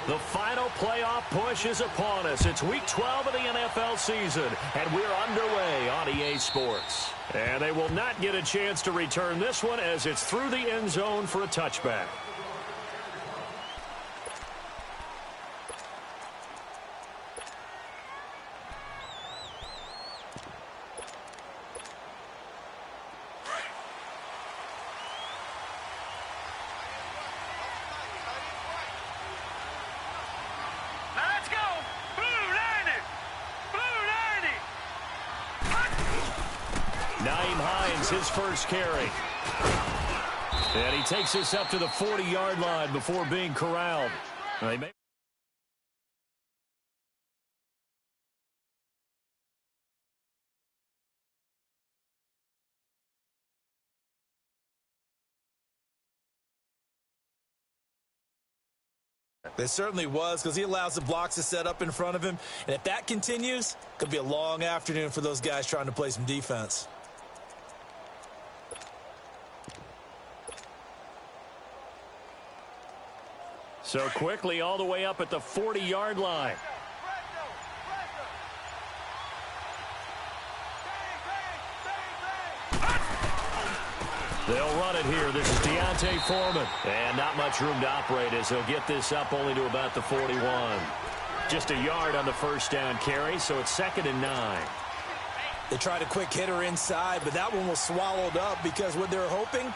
The final playoff push is upon us. It's Week 12 of the NFL season, and we're underway on EA Sports. And they will not get a chance to return this one as it's through the end zone for a touchback. His first carry. And he takes this up to the 40-yard line before being corralled. It certainly was, because he allows the blocks to set up in front of him. And if that continues, it could be a long afternoon for those guys trying to play some defense. So quickly all the way up at the 40-yard line. They'll run it here. This is Deontay Foreman. And not much room to operate as he'll get this up only to about the 41. Just a yard on the first down carry, so it's 2nd and 9. They tried a quick hitter inside, but that one was swallowed up because what they're hoping,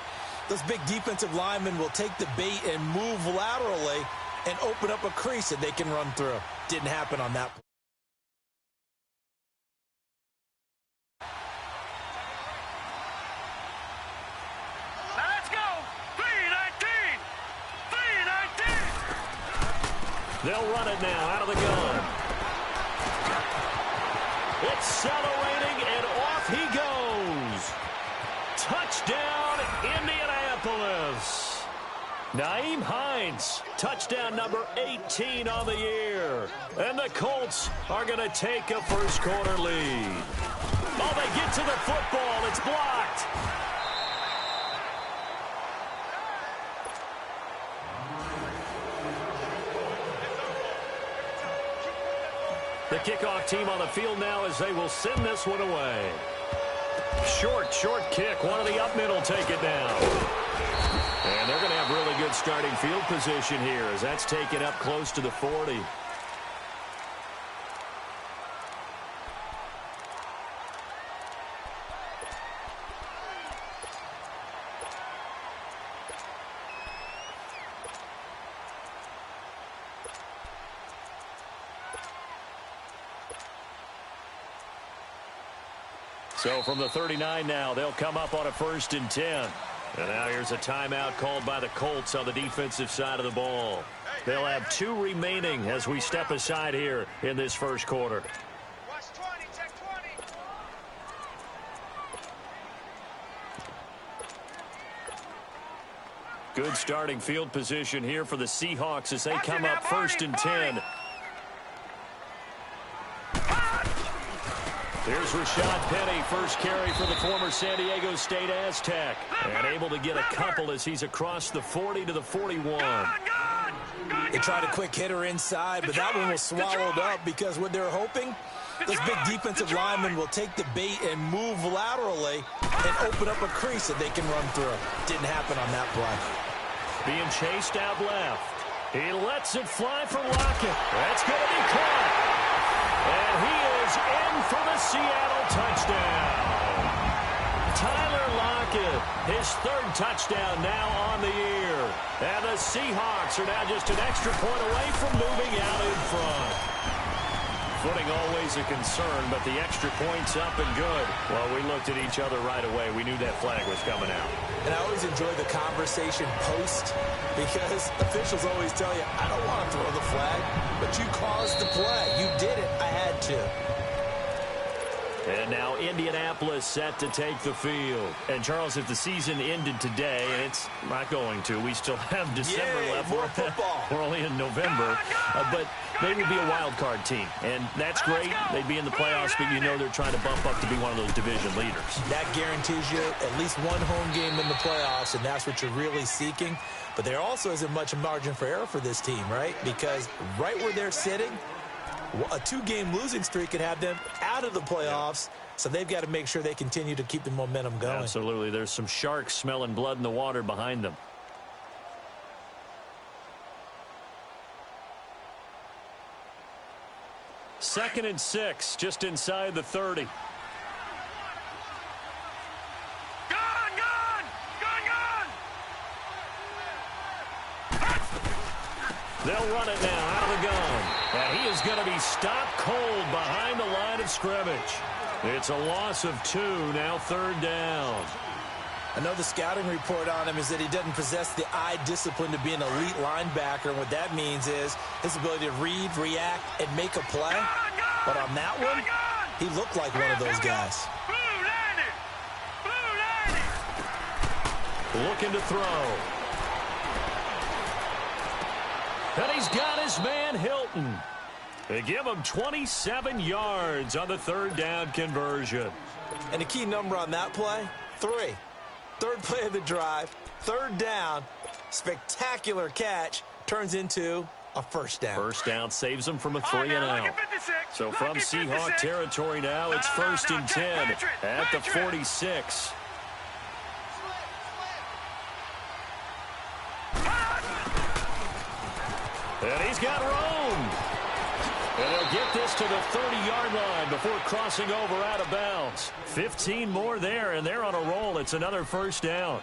those big defensive linemen will take the bait and move laterally and open up a crease that they can run through. Didn't happen on that play. Let's go! 3-19! 3-19! They'll run it now out of the gun. Accelerating, and off he goes. Touchdown, Indianapolis. Nyheim Hines, touchdown number 18 on the year. And the Colts are going to take a first-quarter lead. Oh, they get to the football. It's blocked. The kickoff team on the field now as they will send this one away. Short kick. One of the up middle take it down. And they're going to have really good starting field position here as that's taken up close to the 40. So from the 39 now, they'll come up on a 1st and 10. And now here's a timeout called by the Colts on the defensive side of the ball. They'll have 2 remaining as we step aside here in this first quarter. Watch 20, check 20. Good starting field position here for the Seahawks as they come up 1st and 10. Here's Rashad Penny, first carry for the former San Diego State Aztec. And able to get a couple as he's across the 40 to the 41. They tried a quick hitter inside, but that one was swallowed up because what they're hoping, those big defensive linemen will take the bait and move laterally and open up a crease that they can run through. Didn't happen on that play. Being chased out left. He lets it fly for Lockett. That's going to be caught. And he is in for the Seattle touchdown. Tyler Lockett, his 3rd touchdown now on the year. And the Seahawks are now just an extra point away from moving out in front. Footing always a concern, but the extra point's up and good. Well, we looked at each other right away. We knew that flag was coming out. And I always enjoy the conversation post because officials always tell you, I don't want to throw the flag, but you caused the play. You did it. I had to. And now Indianapolis set to take the field. And, Charles, if the season ended today, and it's not going to, we still have December left. More football. We're only in November. But they would be a wild card team. And that's great. They'd be in the playoffs, but you know they're trying to bump up to be one of those division leaders. That guarantees you at least one home game in the playoffs, and that's what you're really seeking. But there also isn't much margin for error for this team, right? Because right where they're sitting, a 2-game losing streak could have them out of the playoffs, so they've got to make sure they continue to keep the momentum going. Absolutely. There's some sharks smelling blood in the water behind them. Second and 6, just inside the 30. They'll run it now out of the gun. And he is going to be stopped cold behind the line of scrimmage. It's a loss of 2, now 3rd down. I know the scouting report on him is that he doesn't possess the eye discipline to be an elite linebacker. And what that means is his ability to read, react, and make a play. But on that one, he looked like one of those guys. Looking to throw. And he's got his man Hilton. They give him 27 yards on the 3rd down conversion. And the key number on that play, 3. 3rd play of the drive, 3rd down, spectacular catch, turns into a 1st down. 1st down saves them from a 3-and-out. So from Seahawk territory now, it's 1st and 10 at the 46. And he's got room. And he'll get this to the 30-yard line before crossing over out of bounds. 15 more there, and they're on a roll. It's another 1st down.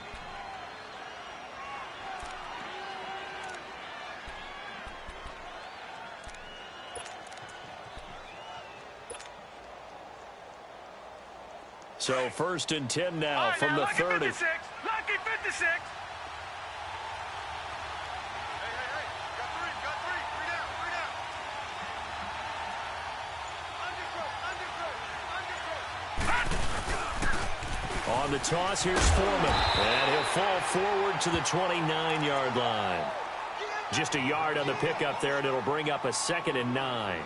So 1st and 10 now from the 30. Lucky 56. On the toss, here's Foreman. And he'll fall forward to the 29-yard line. Just a yard on the pickup there, and it'll bring up a 2nd and 9.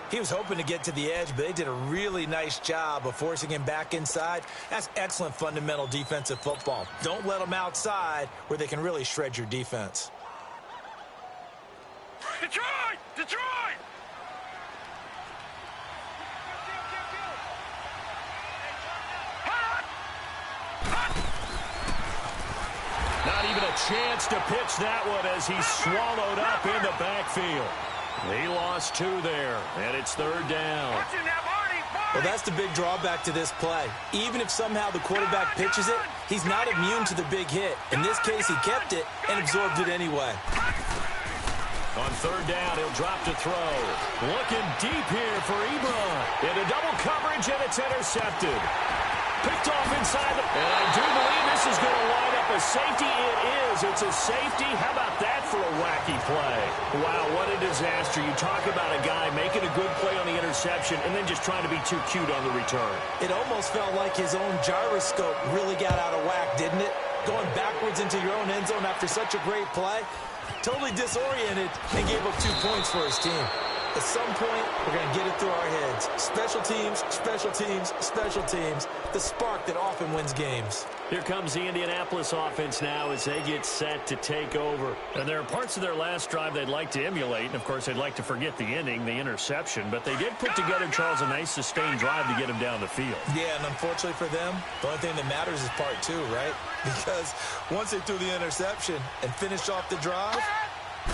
He was hoping to get to the edge, but they did a really nice job of forcing him back inside. That's excellent fundamental defensive football. Don't let them outside where they can really shred your defense. Detroit! Detroit! Not even a chance to pitch that one as he's swallowed up in the backfield. He lost 2 there, and it's 3rd down. Well, that's the big drawback to this play. Even if somehow the quarterback pitches it, he's not immune to the big hit. In this case, he kept it and absorbed it anyway. On 3rd down, he'll drop to throw. Looking deep here for Ebron. Into double coverage, and it's intercepted. Picked off inside the... And I do believe this is going to line up a safety. It is. It's a safety. How about that for a wacky play? Wow, what a disaster. You talk about a guy making a good play on the interception and then just trying to be too cute on the return. It almost felt like his own gyroscope really got out of whack, didn't it? Going backwards into your own end zone after such a great play. Totally disoriented and gave up 2 points for his team. At some point, we're going to get it through our heads. Special teams, special teams, special teams. The spark that often wins games. Here comes the Indianapolis offense now as they get set to take over. And there are parts of their last drive they'd like to emulate. And, of course, they'd like to forget the ending, the interception. But they did put together, Charles, a nice sustained drive to get him down the field. Yeah, and unfortunately for them, the only thing that matters is part 2, right? Because once they threw the interception and finished off the drive,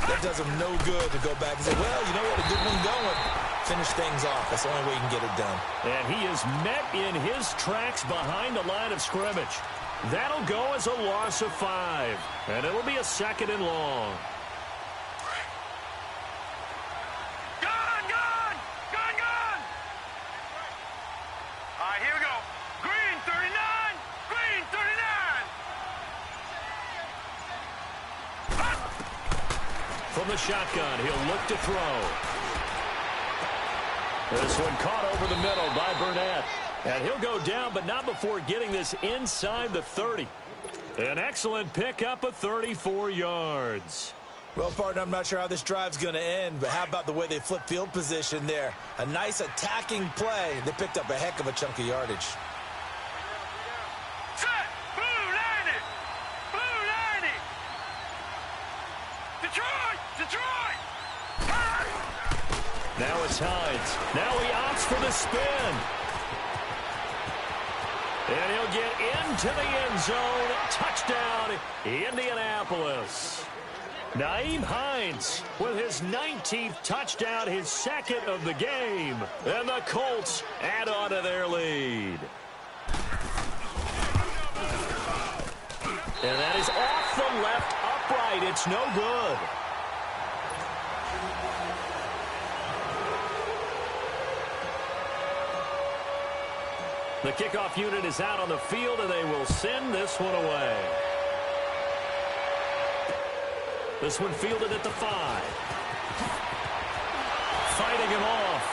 that does them no good to go back and say, well, you know, we had a good one going. Finish things off. That's the only way you can get it done. And he is met in his tracks behind the line of scrimmage. That'll go as a loss of 5. And it'll be a 2nd and long. Gone! All right, here we go. Green 39! Green 39! From the shotgun, he'll look to throw. This one caught over the middle by Burnett. And he'll go down, but not before getting this inside the 30. An excellent pickup of 34 yards. Well, partner, I'm not sure how this drive's going to end, but how about the way they flip field position there? A nice attacking play. They picked up a heck of a chunk of yardage. Set! Blue 90! Blue 90! Detroit! Detroit! Now it's Hines. Now he opts for the spin. And he'll get into the end zone. Touchdown, Indianapolis. Nyheim Hines with his 19th touchdown, his second of the game. And the Colts add on to their lead. And that is off the left upright. It's no good. The kickoff unit is out on the field, and they will send this one away. This one fielded at the 5. Fighting him off.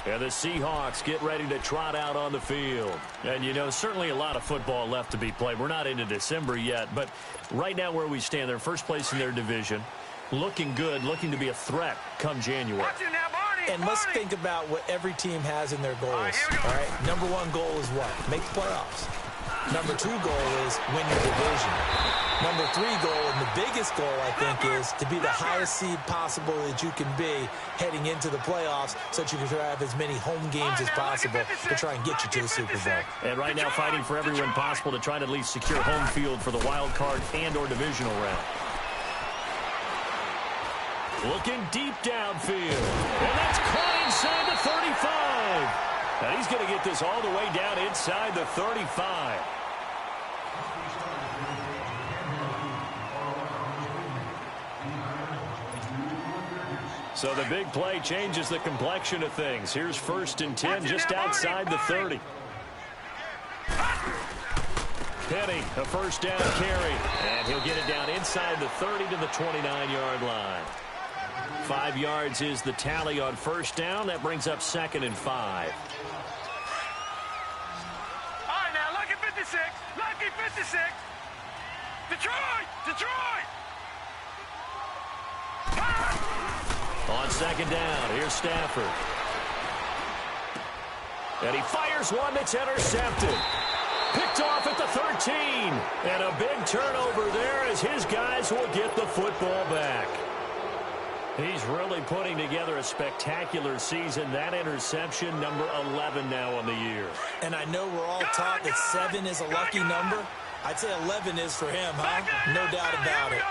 And the Seahawks get ready to trot out on the field. And, you know, certainly a lot of football left to be played. We're not into December yet, but right now where we stand, they're first place in their division. Looking good, looking to be a threat come January. Watch it now, Barney! And let's think about what every team has in their goals. All right, number one goal is what? Make the playoffs. Number 2 goal is win your division. Number 3 goal, and the biggest goal, I think, is to be the highest seed possible that you can be heading into the playoffs so that you can have as many home games as possible to try and get you to the Super Bowl. And right now fighting for every win possible to try to at least secure home field for the wild card and or divisional round. Looking deep downfield. And that's caught inside the 35. And he's going to get this all the way down inside the 35. So the big play changes the complexion of things. Here's 1st and 10 just outside the 30. Penny, a first down carry. And he'll get it down inside the 30 to the 29-yard line. 5 yards is the tally on first down. That brings up 2nd and 5. All right, now, lucky 56. Lucky 56. Detroit! Detroit! On 2nd down, here's Stafford. And he fires one that's intercepted. Picked off at the 13. And a big turnover there as his guys will get the football back. He's really putting together a spectacular season. That interception, number 11 now on the year. And I know we're all taught that 7 is a lucky number. I'd say 11 is for him, huh? No doubt about it.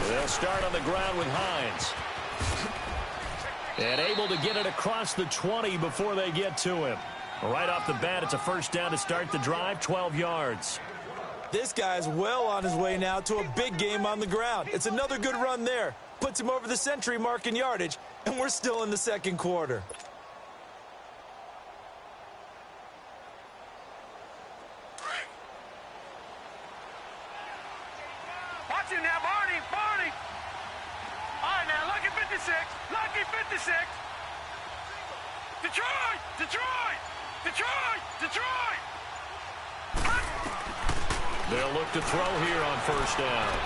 They'll start on the ground with Hines. And able to get it across the 20 before they get to him. Right off the bat, it's a first down to start the drive, 12 yards. This guy's well on his way now to a big game on the ground. It's another good run there. Puts him over the century mark in yardage, and we're still in the 2nd quarter. Watch it now, Barney! Barney! All right, now, lucky 56. Lucky 56. Detroit! Detroit! Detroit! Detroit! They'll look to throw here on first down.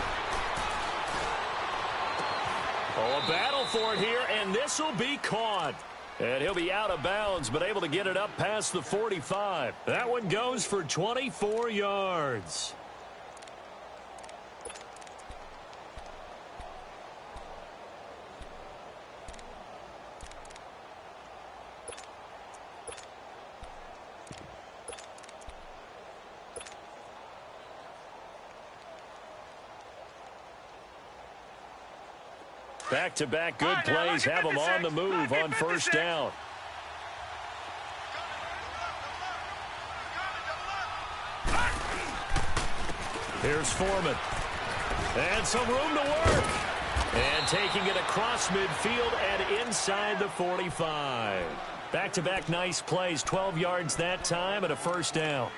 Oh, a battle for it here, and this will be caught. And he'll be out of bounds, but able to get it up past the 45. That one goes for 24 yards. Back-to-back good plays have them on the move on first down. Here's Foreman. And some room to work. And taking it across midfield and inside the 45. Back-to-back nice plays, 12 yards that time and a first down.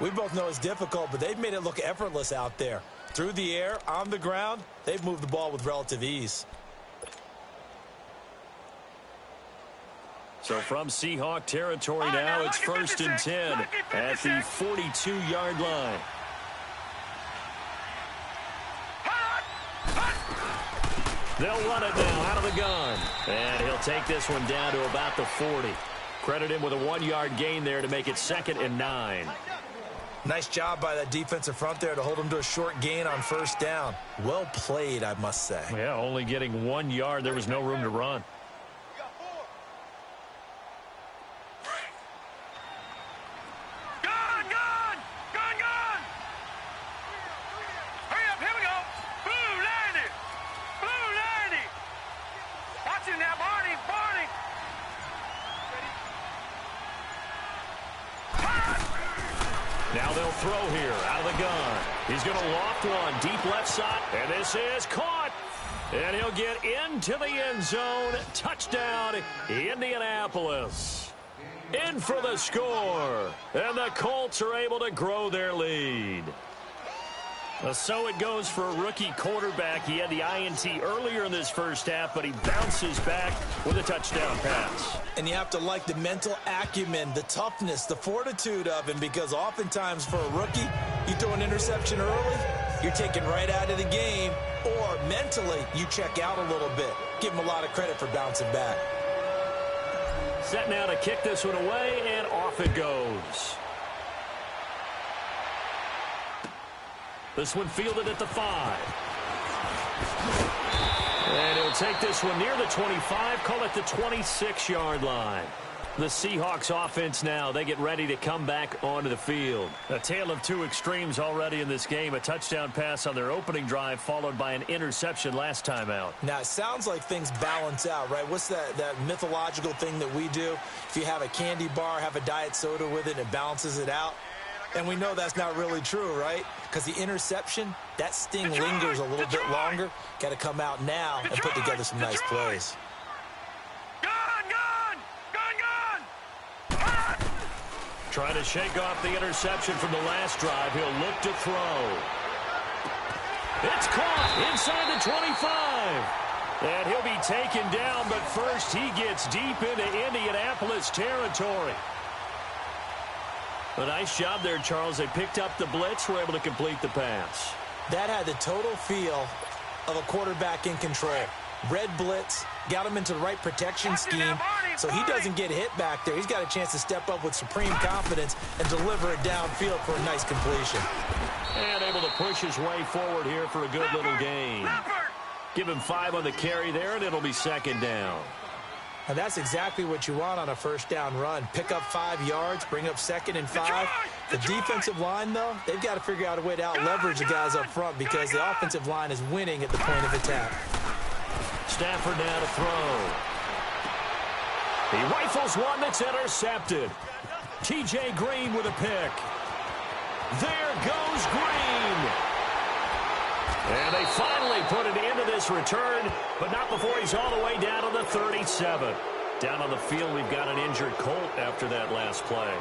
We both know it's difficult, but they've made it look effortless out there. Through the air, on the ground, they've moved the ball with relative ease. So from Seahawk territory now, it's 1st and 10 at the 42-yard line. They'll run it now out of the gun. And he'll take this one down to about the 40. Credit him with a 1-yard gain there to make it 2nd and 9. Nice job by that defensive front there to hold him to a short gain on 1st down. Well played, I must say. Yeah, only getting 1 yard. There was no room to run. Now they'll throw here out of the gun. He's going to loft one deep left side, and this is caught. And he'll get into the end zone. Touchdown, Indianapolis. In for the score. And the Colts are able to grow their lead. So it goes for a rookie quarterback. He had the INT earlier in this first half, but he bounces back with a touchdown pass. And you have to like the mental acumen, the toughness, the fortitude of him, because oftentimes for a rookie, you throw an interception early, you're taken right out of the game, or mentally, you check out a little bit. Give him a lot of credit for bouncing back. Set now to kick this one away, and off it goes. This one fielded at the 5. And he'll take this one near the 25, call it the 26-yard line. The Seahawks offense now, they get ready to come back onto the field. A tale of two extremes already in this game. A touchdown pass on their opening drive, followed by an interception last time out. Now, it sounds like things balance out, right? What's that mythological thing that we do? If you have a candy bar, have a diet soda with it, it balances it out. And we know that's not really true, right? Because the interception, that sting lingers a little bit longer. Got to come out now and put together some nice plays. Trying to shake off the interception from the last drive. He'll look to throw. It's caught inside the 25. And he'll be taken down, but first he gets deep into Indianapolis territory. A nice job there, Charles. They picked up the blitz, were able to complete the pass. That had the total feel of a quarterback in control. Red blitz, got him into the right protection scheme, so he doesn't get hit back there. He's got a chance to step up with supreme confidence and deliver it downfield for a nice completion. And able to push his way forward here for a good little gain. Give him 5 on the carry there, and it'll be 2nd down. And that's exactly what you want on a 1st down run. Pick up 5 yards, bring up 2nd and 5. The defensive line, though, they've got to figure out a way to out-leverage the guys up front because the offensive line is winning at the point of attack. Stafford now to throw. He rifles one that's intercepted. T.J. Green with a pick. There goes Green. And they finally put an end to this return, but not before he's all the way down to the 37. Down on the field, we've got an injured Colt after that last play.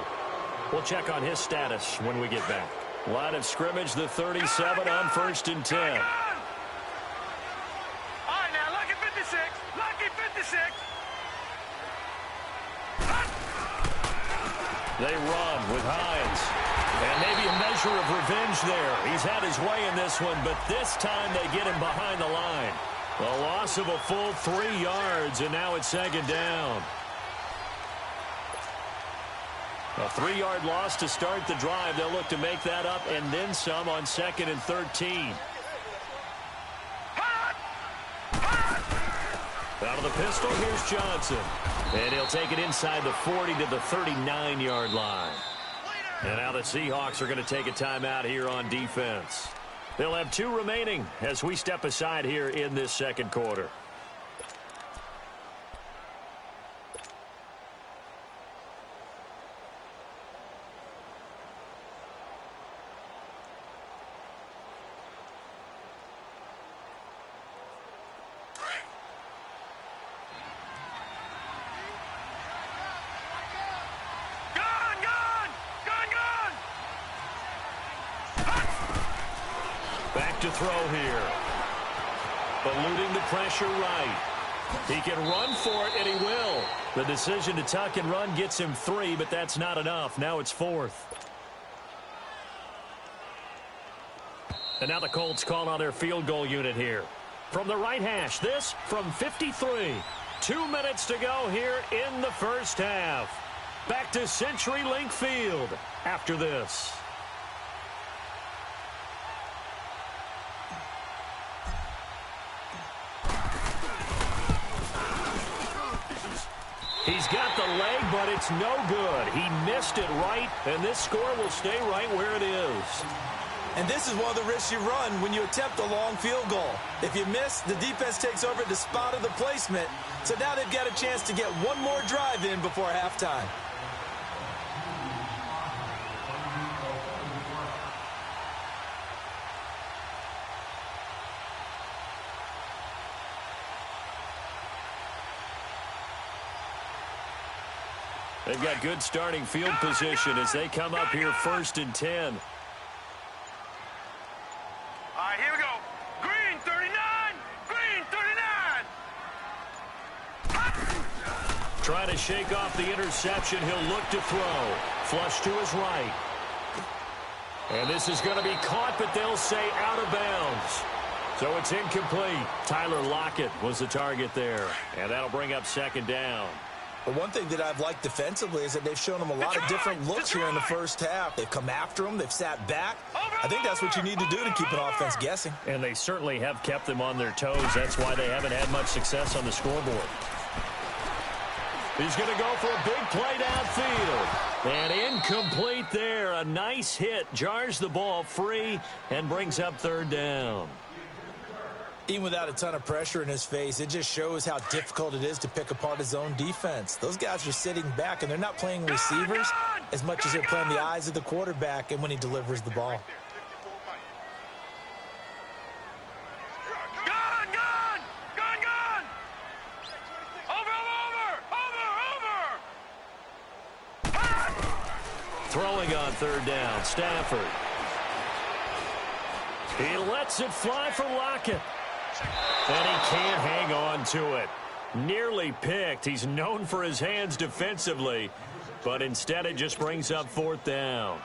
We'll check on his status when we get back. Line of scrimmage, the 37 on 1st and 10. All right, now, lucky 56. Lucky 56. They run with Hines. And maybe a measure of revenge there. He's had his way in this one, but this time they get him behind the line. A loss of a full 3 yards, and now it's 2nd down. A 3-yard loss to start the drive. They'll look to make that up and then some on 2nd and 13. Out of the pistol, here's Johnson. And he'll take it inside the 40 to the 39-yard line. And now the Seahawks are going to take a timeout here on defense. They'll have 2 remaining as we step aside here in this 2nd quarter. to throw here. Eluding the pressure right. He can run for it, and he will. The decision to tuck and run gets him 3, but that's not enough. Now it's 4th. And now the Colts call on their field goal unit here. From the right hash, this from 53. 2 minutes to go here in the first half. Back to CenturyLink Field after this. He's got the leg, but it's no good. He missed it right, and this score will stay right where it is. And this is one of the risks you run when you attempt a long field goal. If you miss, the defense takes over the spot of the placement. So now they've got a chance to get one more drive in before halftime. They've got good starting field position as they come up here 1st and 10. All right, here we go. Green 39. Green 39. Trying to shake off the interception. He'll look to throw. Flush to his right. And this is going to be caught, but they'll say out of bounds. So it's incomplete. Tyler Lockett was the target there. And that'll bring up 2nd down. But one thing that I've liked defensively is that they've shown them a lot of different looks here in the first half. They've come after them. They've sat back. I think that's what you need to do to keep an offense guessing. And they certainly have kept them on their toes. That's why they haven't had much success on the scoreboard. He's going to go for a big play downfield. And incomplete there. A nice hit. Jars the ball free and brings up 3rd down. Even without a ton of pressure in his face, it just shows how difficult it is to pick apart his own defense. Those guys are sitting back, and they're not playing receivers as much as they're playing the eyes of the quarterback and when he delivers the ball. Gun, gun, gun, gun. Over. Throwing on 3rd down, Stafford. He lets it fly for Lockett. And he can't hang on to it. Nearly picked. He's known for his hands defensively, but instead it just brings up 4th down.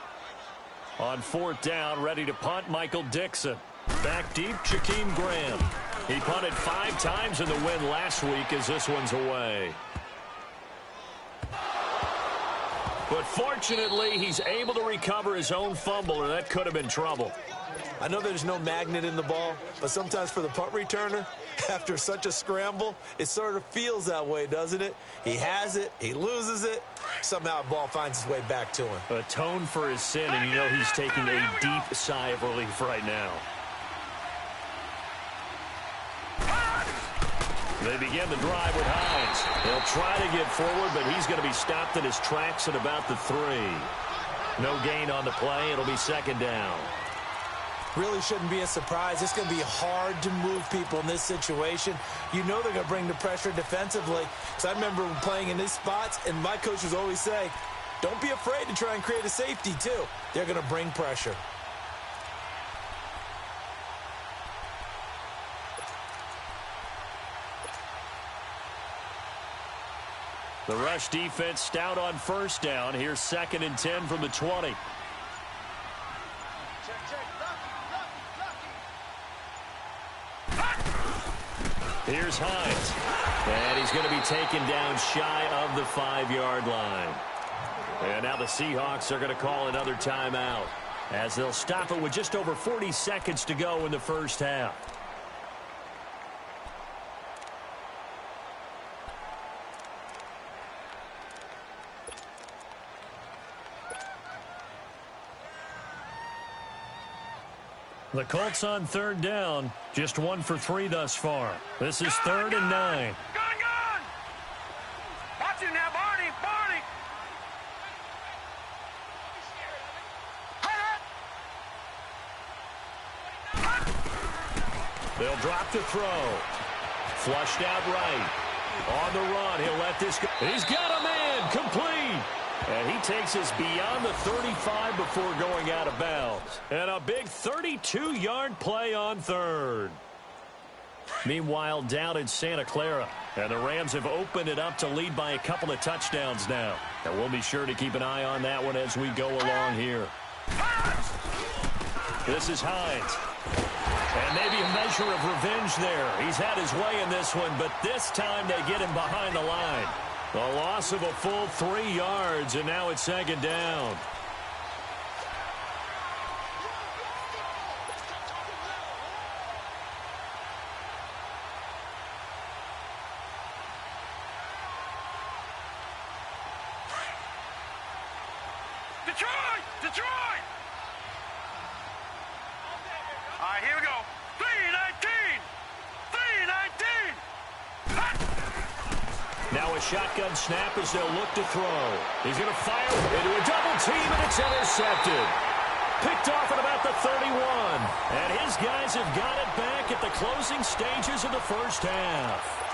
On 4th down, ready to punt, Michael Dixon. Back deep, Jakeem Graham. He punted 5 times in the win last week as this one's away. But fortunately, he's able to recover his own fumble, or that could have been trouble. I know there's no magnet in the ball, but sometimes for the punt returner, after such a scramble, it sort of feels that way, doesn't it? He has it, he loses it, somehow the ball finds its way back to him. Atone for his sin, and you know he's taking a deep sigh of relief right now. They begin the drive with Hines. He'll try to get forward, but he's going to be stopped in his tracks at about the 3. No gain on the play. It'll be 2nd down. Really shouldn't be a surprise. It's going to be hard to move people in this situation. You know they're going to bring the pressure defensively. So I remember playing in these spots, and my coaches always say, don't be afraid to try and create a safety, too. They're going to bring pressure. The rush defense stout on 1st down. Here's 2nd and 10 from the 20. Here's Hines. And he's going to be taken down shy of the 5-yard line. And now the Seahawks are going to call another timeout as they'll stop it with just over 40 seconds to go in the first half. The Colts on 3rd down, just 1 for 3 thus far. This is 3rd and 9. Gun, gun. Watch him now, Barney, Barney. They'll drop the throw. Flushed out right. On the run, he'll let this go. He's got a man, complete. And he takes us beyond the 35 before going out of bounds. And a big 32-yard play on third. Meanwhile, down in Santa Clara. And the Rams have opened it up to lead by a couple of touchdowns now. And we'll be sure to keep an eye on that one as we go along here. This is Hines. And maybe a measure of revenge there. He's had his way in this one, but this time they get him behind the line. A loss of a full 3 yards, and now it's second down. Detroit! Detroit! All right, here we go. 3-19! 3-19! Now a shotgun snap as they'll look to throw. He's going to fire into a double team, and it's intercepted. Picked off at about the 31. And his guys have got it back at the closing stages of the first half.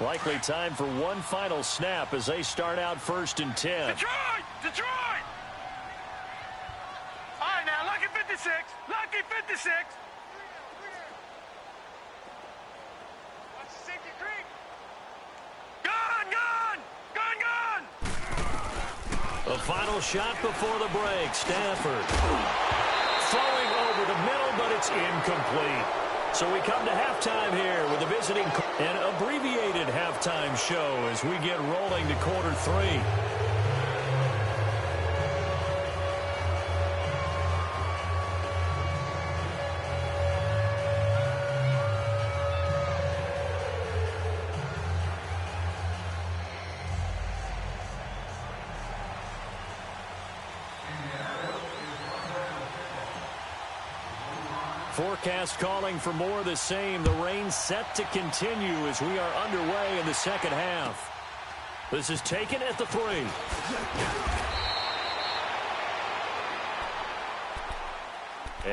Likely time for one final snap as they start out 1st and 10. Detroit! Detroit! All right, now, lucky 56. Lucky 56. Watch the safety creep. Gun, gun! Gun, gun! The final shot before the break. Stafford throwing over the middle, but it's incomplete. So we come to halftime here with a visiting and abbreviated halftime show as we get rolling to quarter 3. Forecast calling for more of the same. The rain set to continue as we are underway in the second half. This is taken at the 3.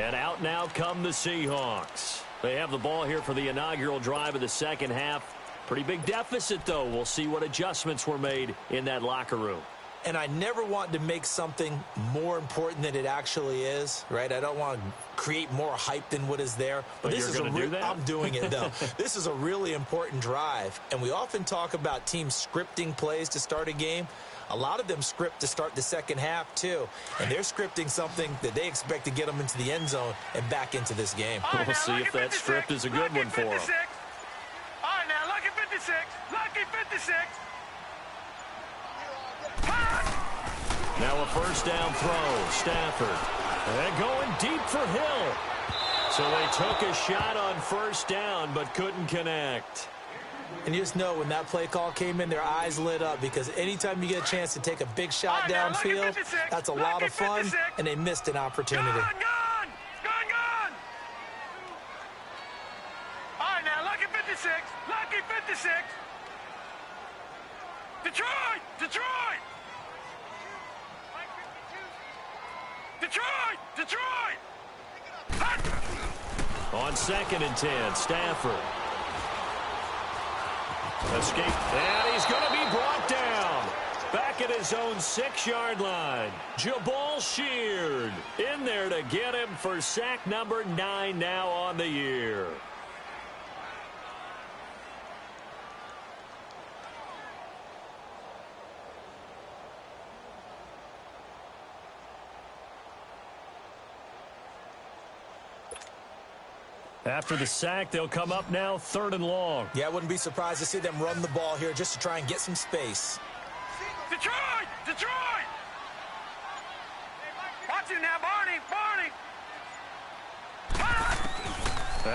And out now come the Seahawks. They have the ball here for the inaugural drive of the second half. Pretty big deficit, though. We'll see what adjustments were made in that locker room. And I never want to make something more important than it actually is, right? I don't want to create more hype than what is there. But this you're is going to do that? I'm doing it, though. This is a really important drive. And we often talk about teams scripting plays to start a game. A lot of them script to start the second half, too. And they're scripting something that they expect to get them into the end zone and back into this game. We'll see if that script is a good one for them. All right, now, lucky 56. Lucky 56. Now a first down throw. Stafford. And going deep for Hill. So they took a shot on first down but couldn't connect. And you just know when that play call came in, their eyes lit up because anytime you get a chance to take a big shot downfield, that's a lot of fun, and they missed an opportunity. Gun, gun! Gun, gun! All right, now, lucky 56. Lucky 56. Detroit! Detroit! Detroit! Detroit! On 2nd and 10, Stafford. Escape. And he's going to be brought down. Back at his own 6-yard line. Jabal Sheard in there to get him for sack number 9 now on the year. After the sack, they'll come up now 3rd and long. Yeah, I wouldn't be surprised to see them run the ball here just to try and get some space. Detroit! Detroit! Watch him now, Barney! Barney!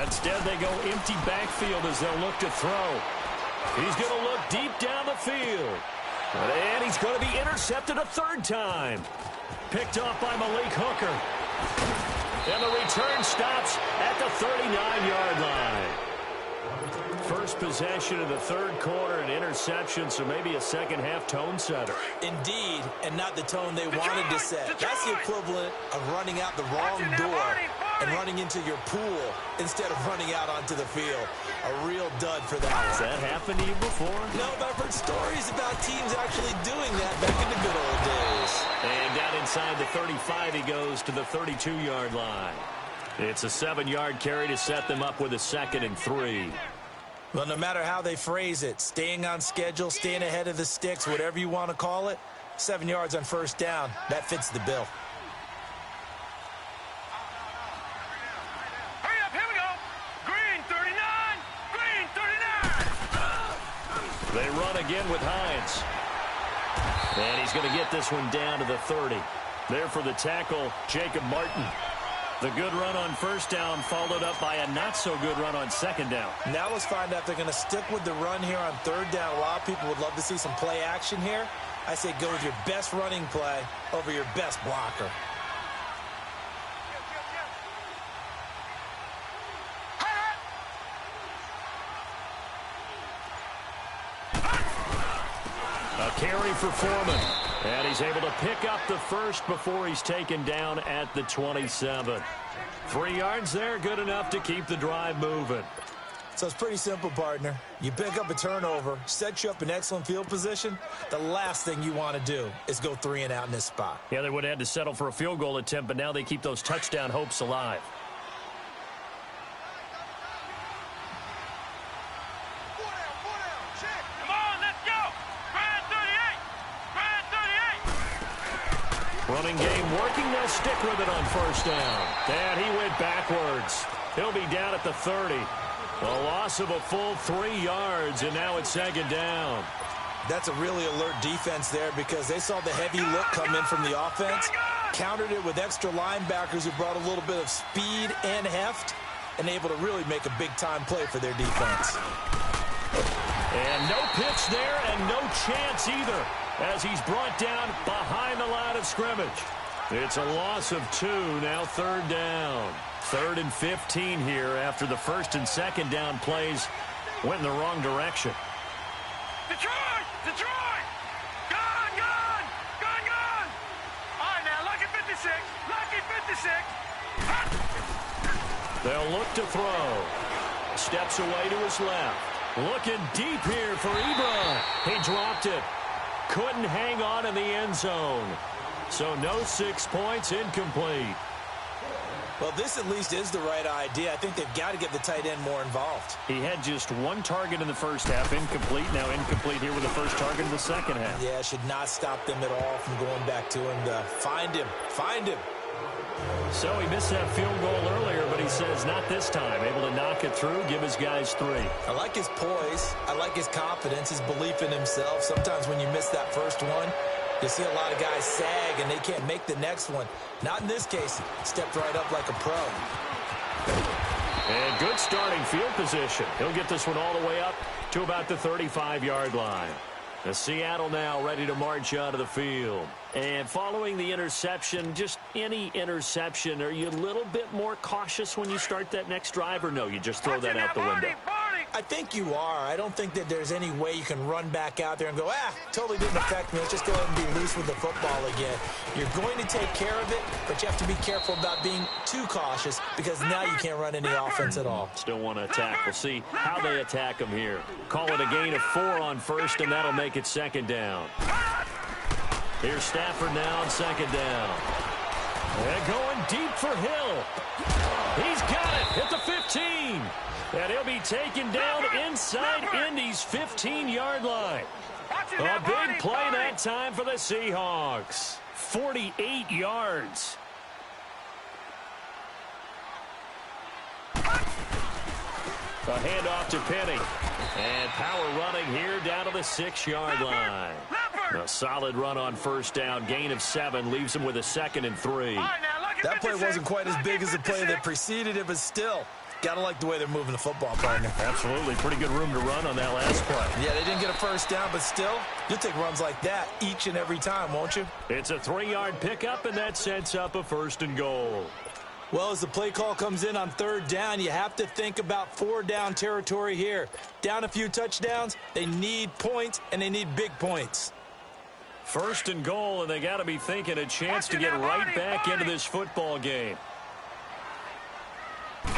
Instead, they go empty backfield as they'll look to throw. He's going to look deep down the field. And he's going to be intercepted a 3rd time. Picked off by Malik Hooker. And the return stops at the 39-yard line. first possession of the third quarter, an interception, so maybe a second-half tone setter. Indeed, and not the tone they wanted to set. That's the equivalent of running out the wrong door and running into your pool instead of running out onto the field. A real dud for that. Has that happened to you before? No, but I've heard stories about teams actually doing that back in the good old days. And down inside the 35, he goes to the 32-yard line. It's a 7-yard carry to set them up with a 2nd and 3. Well, no matter how they phrase it, staying on schedule, staying ahead of the sticks, whatever you want to call it, 7 yards on first down, that fits the bill. Hurry up, here we go. Green 39, green 39. They run again with Hines. And he's going to get this one down to the 30. There for the tackle, Jacob Martin. The good run on first down followed up by a not-so-good run on second down. Now let's find out if they're going to stick with the run here on third down. A lot of people would love to see some play action here. I say go with your best running play over your best blocker. A carry for Foreman. And he's able to pick up the first before he's taken down at the 27. 3 yards there, good enough to keep the drive moving. So it's pretty simple, partner. You pick up a turnover, set you up in excellent field position. The last thing you want to do is go 3 and out in this spot. Yeah, they would have had to settle for a field goal attempt, but now they keep those touchdown hopes alive. Running game working. They'll stick with it on first down. And he went backwards. He'll be down at the 30. A loss of a full 3 yards, and now it's 2nd down. That's a really alert defense there because they saw the heavy look come in from the offense, countered it with extra linebackers who brought a little bit of speed and heft, and able to really make a big-time play for their defense. And no pitch there and no chance either, as he's brought down behind the line of scrimmage. It's a loss of 2, now 3rd down. 3rd and 15 here after the 1st and 2nd down plays went in the wrong direction. Detroit! Detroit! Gone, gone! Gone, gone! All right, now, lucky 56. Lucky 56. They'll look to throw. Steps away to his left. Looking deep here for Ebron. He dropped it. Couldn't hang on in the end zone. So no 6 points, incomplete. Well, this at least is the right idea. I think they've got to get the tight end more involved. He had just 1 target in the first half, incomplete. Now incomplete here with the first target in the second half. Yeah, should not stop them at all from going back to him to find him. Find him. So he missed that field goal earlier, but he says not this time. Able to knock it through, give his guys 3. I like his poise. I like his confidence, his belief in himself. Sometimes when you miss that first one, you see a lot of guys sag and they can't make the next one. Not in this case. He stepped right up like a pro. And good starting field position. He'll get this one all the way up to about the 35-yard line. The Seattle now ready to march out of the field. And following the interception, just any interception, are you a little bit more cautious when you start that next drive, or no, you just throw that out the window? I think you are. I don't think that there's any way you can run back out there and go, totally didn't affect me. Let's just go ahead and be loose with the football again. You're going to take care of it, but you have to be careful about being too cautious because now you can't run any offense at all. Still want to attack. We'll see how they attack him here. Call it a gain of 4 on first, and that'll make it 2nd down. Here's Stafford now on 2nd down. And going deep for Hill. He's got it at the 15. And he'll be taken down inside Indy's 15-yard line. A big play that time for the Seahawks. 48 yards. A handoff to Penny. And power running here down to the 6-yard line. A solid run on first down. Gain of 7 leaves him with a 2nd and 3. That play wasn't quite as big as the play that preceded it, but still. Got to like the way they're moving the football, partner. Absolutely. Pretty good room to run on that last play. Yeah, they didn't get a first down, but still, you'll take runs like that each and every time, won't you? It's a 3-yard pickup, and that sets up a 1st and goal. Well, as the play call comes in on third down, you have to think about four-down territory here. Down a few touchdowns, they need points, and they need big points. First and goal, and they got to be thinking a chance to get right back into this football game.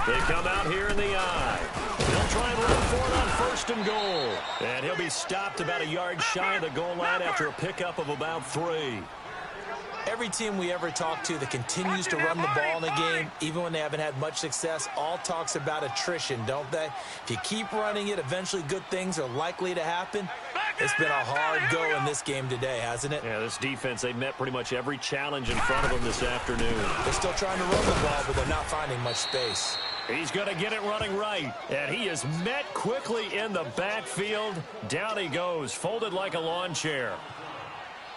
They come out here in the eye. They'll try and run for it on first and goal. And he'll be stopped about a yard shy of the goal line after a pickup of about 3. Every team we ever talk to that continues to run the ball in a game, even when they haven't had much success, all talks about attrition, don't they? If you keep running it, eventually good things are likely to happen. It's been a hard go in this game today, hasn't it? Yeah, this defense, they've met pretty much every challenge in front of them this afternoon. They're still trying to run the ball, but they're not finding much space. He's going to get it running right, and he is met quickly in the backfield. Down he goes, folded like a lawn chair.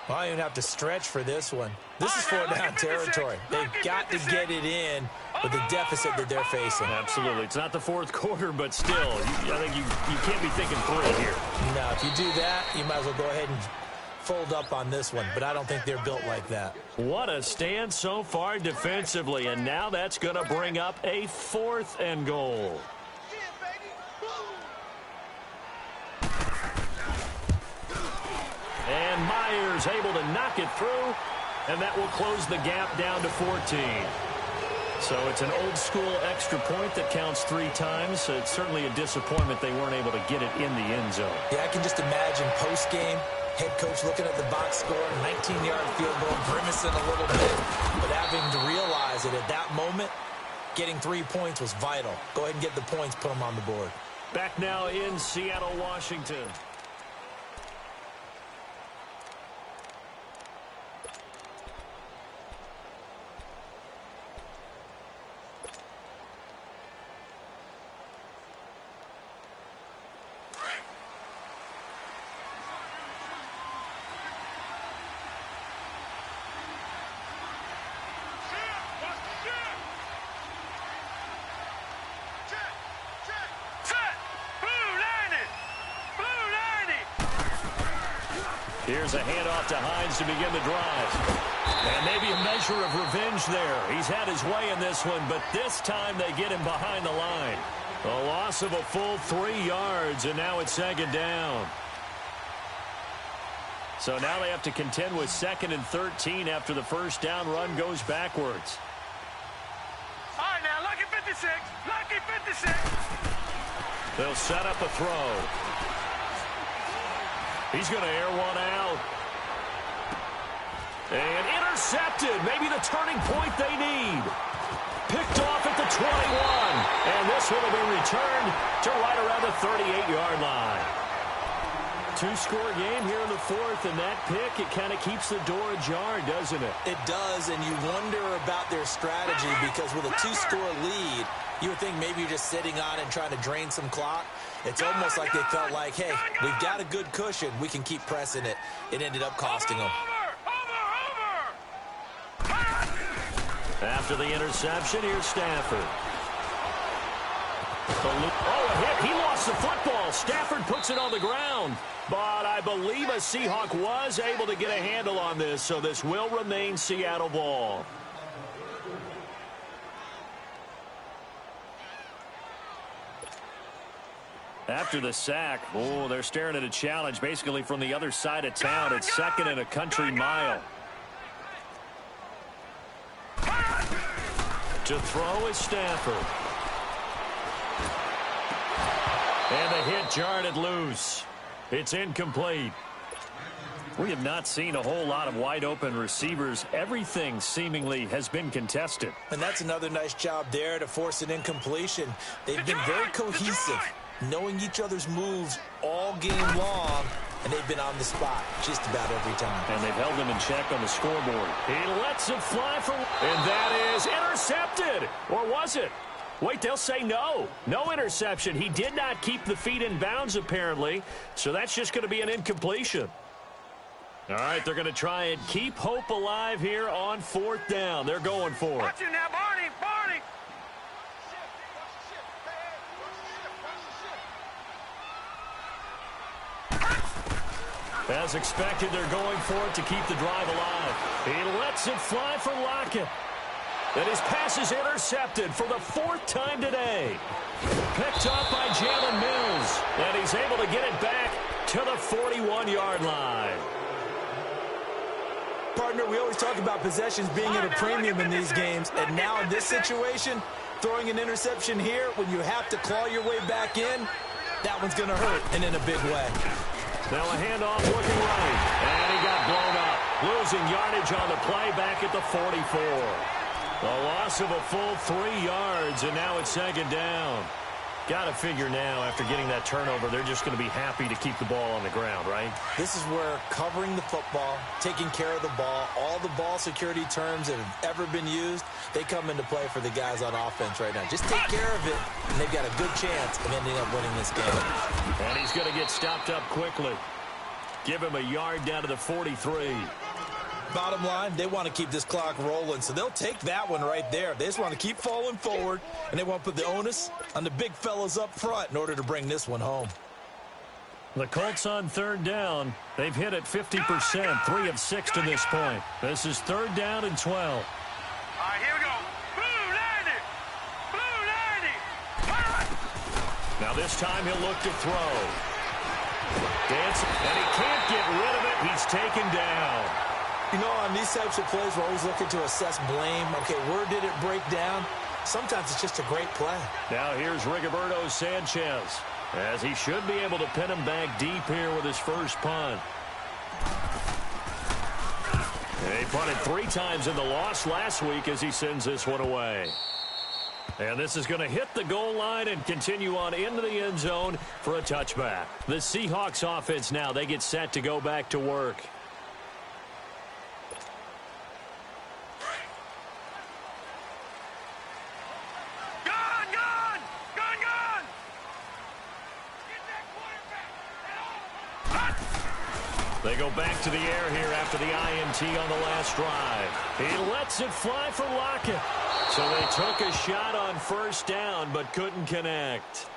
Well, I don't even have to stretch for this one. This is four-down territory. They've got to get it in with the deficit that they're facing. Absolutely. It's not the fourth quarter, but still, I think you can't be thinking 3 here. No, if you do that, you might as well go ahead and fold up on this one, but I don't think they're built like that. What a stand so far defensively, and now that's going to bring up a 4th and goal. And Myers able to knock it through, and that will close the gap down to 14. So it's an old-school extra point that counts 3 times. So it's certainly a disappointment they weren't able to get it in the end zone. Yeah, I can just imagine post-game, head coach looking at the box score, 19-yard field goal, grimacing a little bit, but having to realize that at that moment, getting 3 points was vital. Go ahead and get the points, put them on the board. Back now in Seattle, Washington. Here's a handoff to Hines to begin the drive. And maybe a measure of revenge there. He's had his way in this one, but this time they get him behind the line. A loss of a full 3 yards, and now it's 2nd down. So now they have to contend with 2nd and 13 after the first down run goes backwards. All right, now, lucky 56. Lucky 56. They'll set up a throw. He's going to air one out. And intercepted. Maybe the turning point they need. Picked off at the 21. And this one will be returned to right around the 38-yard line. 2-score game here in the 4th, and that pick, it kind of keeps the door ajar, doesn't it? It does, and you wonder about their strategy because with a 2-score lead, you would think maybe you're just sitting on it and trying to drain some clock. It's almost like they felt like, hey, we've got a good cushion. We can keep pressing it. It ended up costing them. After the interception, here's Stafford. Oh, a hit. He lost the football. Stafford puts it on the ground. But I believe a Seahawk was able to get a handle on this, so this will remain Seattle ball. After the sack, oh, they're staring at a challenge basically from the other side of town. It's 2nd and a country mile. To throw is Stafford. And the hit jarred it loose. It's incomplete. We have not seen a whole lot of wide-open receivers. Everything seemingly has been contested. And that's another nice job there to force an incompletion. They've been very cohesive, knowing each other's moves all game long, and they've been on the spot just about every time. And they've held them in check on the scoreboard. He lets it fly for... And that is intercepted. Or was it? Wait, they'll say no. No interception. He did not keep the feet in bounds, apparently. So that's just going to be an incompletion. All right, they're going to try and keep hope alive here on 4th down. They're going for it. Watch it now, Barney. Barney. As expected, they're going for it to keep the drive alive. He lets it fly for Lockett. And his pass is intercepted for the 4th time today. Picked up by Jalen Mills. And he's able to get it back to the 41-yard line. Partner, we always talk about possessions being at a premium in these games. And now in this situation, throwing an interception here when you have to claw your way back in, that one's going to hurt, and in a big way. Now a handoff looking right. And he got blown up. Losing yardage on the play back at the 44. A loss of a full 3 yards, and now it's 2nd down. Got to figure now, after getting that turnover, they're just going to be happy to keep the ball on the ground, right? This is where covering the football, taking care of the ball, all the ball security terms that have ever been used, they come into play for the guys on offense right now. Just take care of it, and they've got a good chance of ending up winning this game. And he's going to get stopped up quickly. Give him a yard down to the 43. Bottom line, they want to keep this clock rolling, so they'll take that one right there. They just want to keep falling forward, and they want to put the onus on the big fellas up front in order to bring this one home. The Colts on 3rd down. They've hit it 50%, 3 of 6 to this point. This is 3rd down and 12. All right, here we go. Blue 90. Blue 90. Now this time he'll look to throw. Dance, and he can't get rid of it. He's taken down. You know, on these types of plays, we're always looking to assess blame. Okay, where did it break down? Sometimes it's just a great play. Now here's Rigoberto Sanchez, as he should be able to pin him back deep here with his first punt. He punted 3 times in the loss last week as he sends this one away. And this is going to hit the goal line and continue on into the end zone for a touchback. The Seahawks offense now, they get set to go back to work. They go back to the air here after the INT on the last drive. He lets it fly for Lockett. So they took a shot on 1st down but couldn't connect.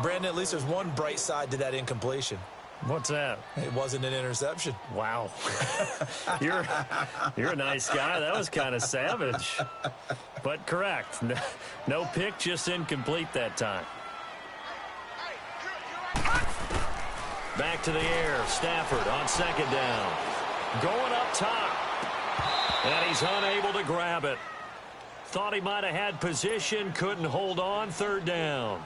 Brandon, at least there's one bright side to that incompletion. What's that? It wasn't an interception. Wow. You're a nice guy. That was kind of savage. But correct. No pick, just incomplete that time. Back to the air. Stafford on 2nd down. Going up top. And he's unable to grab it. Thought he might have had position. Couldn't hold on. 3rd down.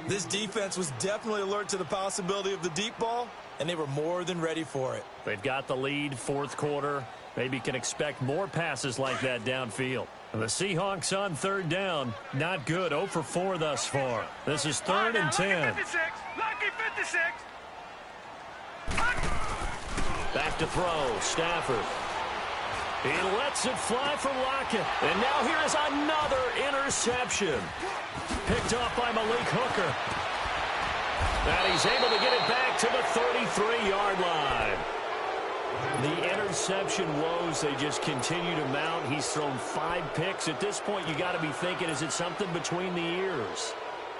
This defense was definitely alert to the possibility of the deep ball, and they were more than ready for it. They've got the lead, 4th quarter. Maybe can expect more passes like that downfield. And the Seahawks on 3rd down. Not good. 0 for 4 thus far. This is 3rd and 10. Lucky 56. Back to throw. Stafford. He lets it fly for Lockett. And now here is another interception. Picked off by Malik Hooker. And he's able to get it back to the 33-yard line. The interception woes, they just continue to mount. He's thrown 5 picks. At this point, you got to be thinking, is it something between the ears?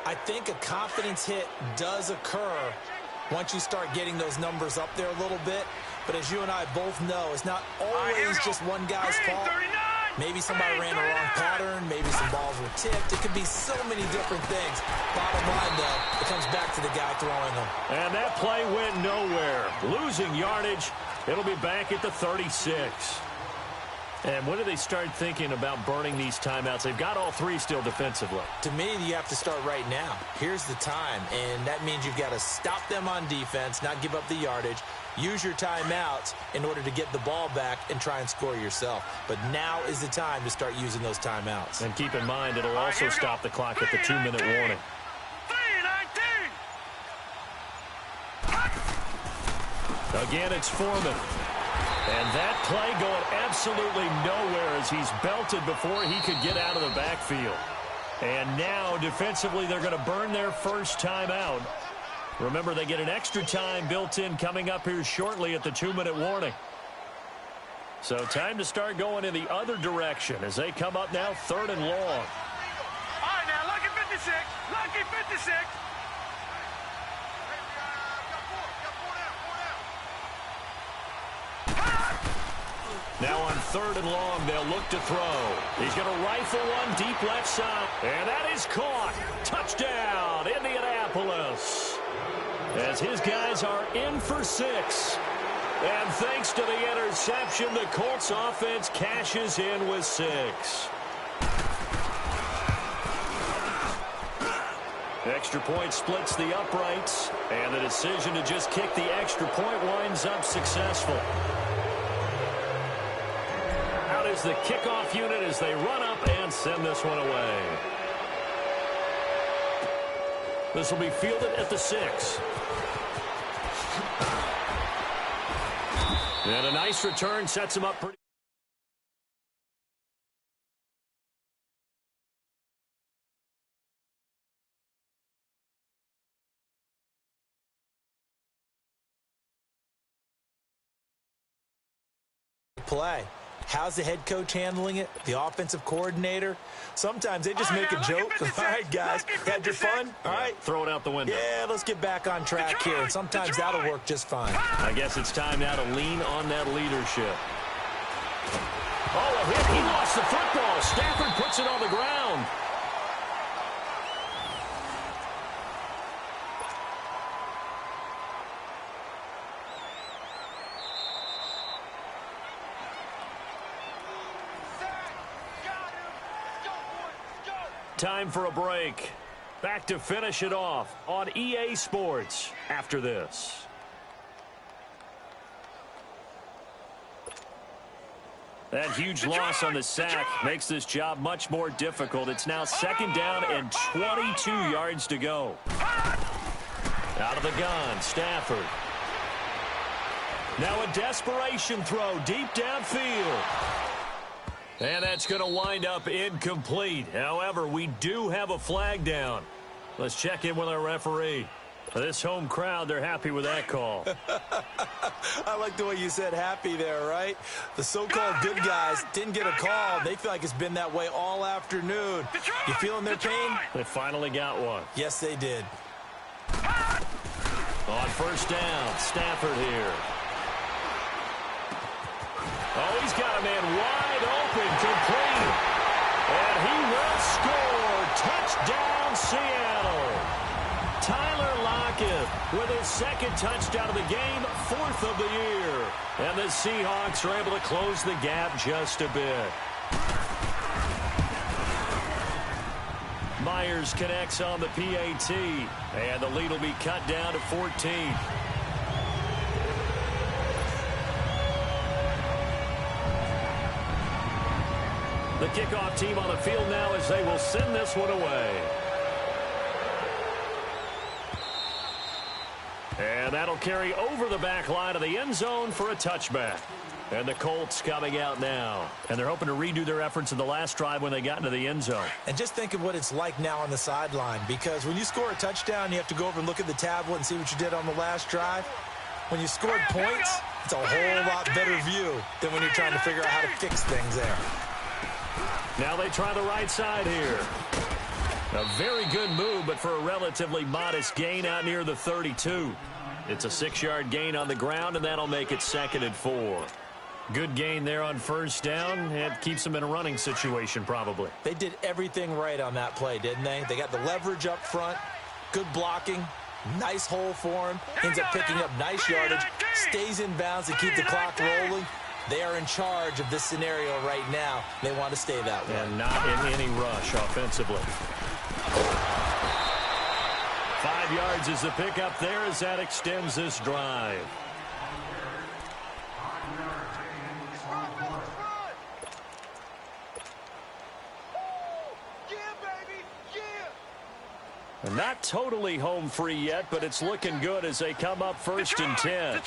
I think a confidence hit does occur once you start getting those numbers up there a little bit. But as you and I both know, it's not always just one guy's fault. Maybe somebody ran the wrong pattern. Maybe some balls were tipped. It could be so many different things. Bottom line, though, it comes back to the guy throwing them. And that play went nowhere. Losing yardage. It'll be back at the 36. And when do they start thinking about burning these timeouts? They've got all 3 still defensively. To me, you have to start right now. Here's the time, and that means you've got to stop them on defense, not give up the yardage, use your timeouts in order to get the ball back and try and score yourself. But now is the time to start using those timeouts. And keep in mind, it'll also stop the clock at the 2-minute warning. 3:19. Again, it's Foreman. And that play going absolutely nowhere as he's belted before he could get out of the backfield. And now, defensively, they're going to burn their first timeout. Remember, they get an extra time built in coming up here shortly at the 2-minute warning. So time to start going in the other direction as they come up now 3rd and long. All right, now, lucky 56. Lucky 56. Now on 3rd and long, they'll look to throw. He's going to rifle one deep left side. And that is caught. Touchdown, Indianapolis. As his guys are in for 6. And thanks to the interception, the Colts offense cashes in with 6. Extra point splits the uprights. And the decision to just kick the extra point winds up successful. Out is the kickoff unit as they run up and send this one away. This will be fielded at the 6. And a nice return sets him up pretty. Play. How's the head coach handling it? The offensive coordinator? Sometimes they just make a joke. All right, guys, had your fun? All right. Throw it out the window. Yeah, let's get back on track here. And sometimes that'll work just fine. I guess it's time now to lean on that leadership. Oh, a hit. He lost the football. Stafford puts it on the ground. Time for a break. Back to finish it off on EA Sports after this. That huge loss on the sack makes this job much more difficult. It's now 2nd down and 22 yards to go. Out of the gun, Stafford. Now a desperation throw deep downfield. And that's going to wind up incomplete. However, we do have a flag down. Let's check in with our referee. This home crowd, they're happy with that call. I like the way you said happy there, right? The so-called good guys didn't get a call. They feel like it's been that way all afternoon. You feeling their pain? They finally got one. Yes, they did. On 1st down, Stafford here. Oh, he's got a man wide open, complete. And he will score. Touchdown, Seattle. Tyler Lockett with his 2nd touchdown of the game, 4th of the year. And the Seahawks are able to close the gap just a bit. Myers connects on the PAT. And the lead will be cut down to 14. The kickoff team on the field now as they will send this one away. And that'll carry over the back line of the end zone for a touchback. And the Colts coming out now. And they're hoping to redo their efforts in the last drive when they got into the end zone. And just think of what it's like now on the sideline. Because when you score a touchdown, you have to go over and look at the tablet and see what you did on the last drive. When you scored points, it's a whole lot better view than when you're trying to figure out how to fix things there. Now they try the right side here. A very good move, but for a relatively modest gain out near the 32. It's a 6-yard gain on the ground, and that'll make it 2nd and 4. Good gain there on 1st down. It keeps them in a running situation, probably. They did everything right on that play, didn't they? They got the leverage up front, good blocking, nice hole for him, ends up picking up nice yardage, stays in bounds to keep the clock rolling. They are in charge of this scenario right now. They want to stay that way. And not in any rush offensively. 5 yards is the pickup there as that extends this drive. And not totally home free yet, but it's looking good as they come up 1st and 10.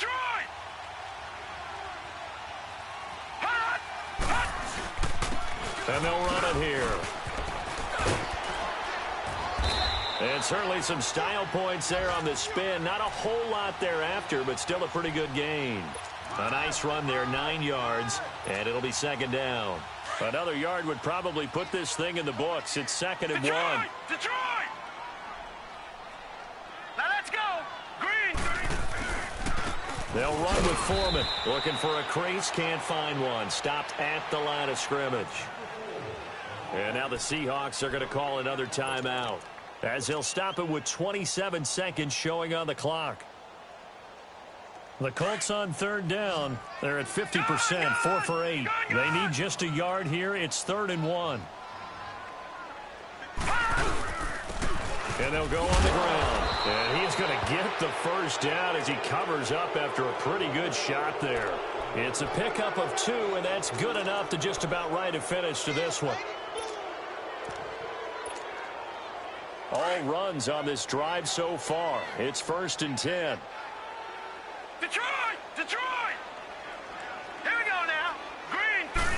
And they'll run it here. And certainly some style points there on the spin. Not a whole lot thereafter, but still a pretty good gain. A nice run there, 9 yards, and it'll be 2nd down. Another yard would probably put this thing in the books. It's 2nd and 1. Detroit! Now let's go! Green! They'll run with Foreman. Looking for a crease, can't find one. Stopped at the line of scrimmage. And now the Seahawks are going to call another timeout, as he'll stop it with 27 seconds showing on the clock. The Colts on third down. They're at 50%, 4 for 8. They need just a yard here. It's 3rd and 1. And they'll go on the ground. And he's going to get the first down as he covers up after a pretty good shot there. It's a pickup of 2, and that's good enough to just about write a finish to this one. All runs on this drive so far. It's 1st and 10. Detroit! Detroit! Here we go now. Green, 30.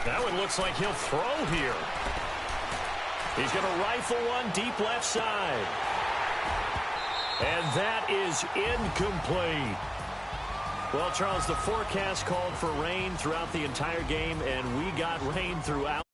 That one looks like he'll throw here. He's going to rifle one deep left side. And that is incomplete. Well, Charles, the forecast called for rain throughout the entire game, and we got rain throughout.